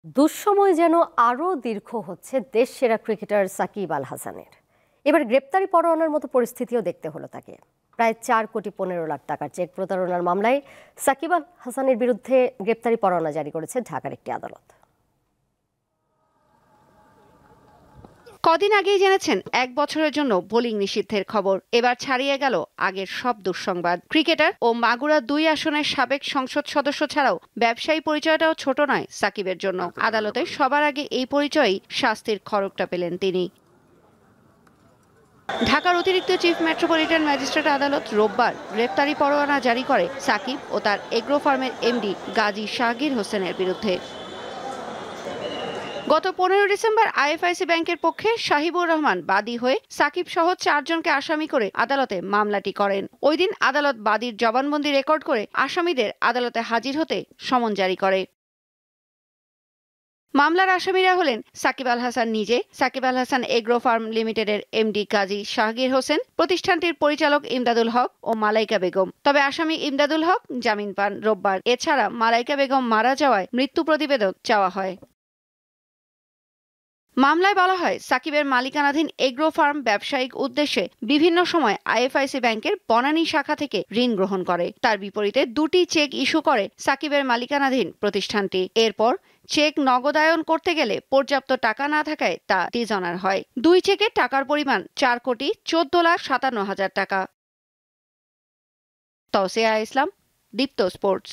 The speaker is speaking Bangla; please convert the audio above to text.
দুঃসময় যেন আরও দীর্ঘ হচ্ছে দেশ সেরা ক্রিকেটার সাকিব আল হাসানের। এবার গ্রেপ্তারি পরোয়ানার মতো পরিস্থিতিও দেখতে হলো তাকে। প্রায় 4,15,00,000 টাকার চেক প্রতারণার মামলায় সাকিব আল হাসানের বিরুদ্ধে গ্রেপ্তারি পরোয়ানা জারি করেছে ঢাকার একটি আদালত। কদিন আগেই জেনেছেন 1 বছরের জন্য বোলিং নিষিদ্ধের খবর। এবার ছাড়িয়ে গেল আগের সব দুঃসংবাদ। ক্রিকেটার ও মাগুরা 2 আসনের সাবেক সংসদ সদস্য ছাড়াও ব্যবসায়ী পরিচয়টাও ছোট নয় সাকিবের জন্য। আদালতে সবার আগে এই পরিচয়েই শাস্তির খড়গটা পেলেন তিনি। ঢাকার অতিরিক্ত চিফ মেট্রোপলিটন ম্যাজিস্ট্রেট আদালত রোববার গ্রেপ্তারি পরোয়ানা জারি করে সাকিব ও তার এগ্রো ফার্মের এমডি গাজী শাহগীর হোসেনের বিরুদ্ধে। গত 15 ডিসেম্বর আইএফআইসি ব্যাংকের পক্ষে শাহিবুর রহমান বাদী হয়ে সাকিব সহ 4 জনকে আসামি করে আদালতে মামলাটি করেন। ওই দিন আদালত বাদীর জবানবন্দি রেকর্ড করে আসামিদের আদালতে হাজির হতে সমন জারি করে। মামলার আসামিরা হলেন সাকিব আল হাসান নিজে, সাকিব আল হাসান এগ্রো ফার্ম লিমিটেডের এমডি গাজী শাহগীর হোসেন, প্রতিষ্ঠানটির পরিচালক ইমদাদুল হক ও মালাইকা বেগম। তবে আসামি ইমদাদুল হক জামিন পান রোববার। এছাড়া মালাইকা বেগম মারা যাওয়ায় মৃত্যু প্রতিবেদন চাওয়া হয়। মামলায় বলা হয় সাকিবের মালিকানাধীন এগ্রো ফার্ম ব্যবসায়িক উদ্দেশ্যে বিভিন্ন সময় আইএফআইসি ব্যাংকের বনানী শাখা থেকে ঋণ গ্রহণ করে। তার বিপরীতে 2টি চেক ইস্যু করে সাকিবের মালিকানাধীন প্রতিষ্ঠানটি। এরপর চেক নগদায়ন করতে গেলে পর্যাপ্ত টাকা না থাকায় তা ডিসঅনার হয়। 2 চেকে টাকার পরিমাণ 4,14,57,000 টাকা। তৌসিয়া ইসলাম, দীপ্ত স্পোর্টস।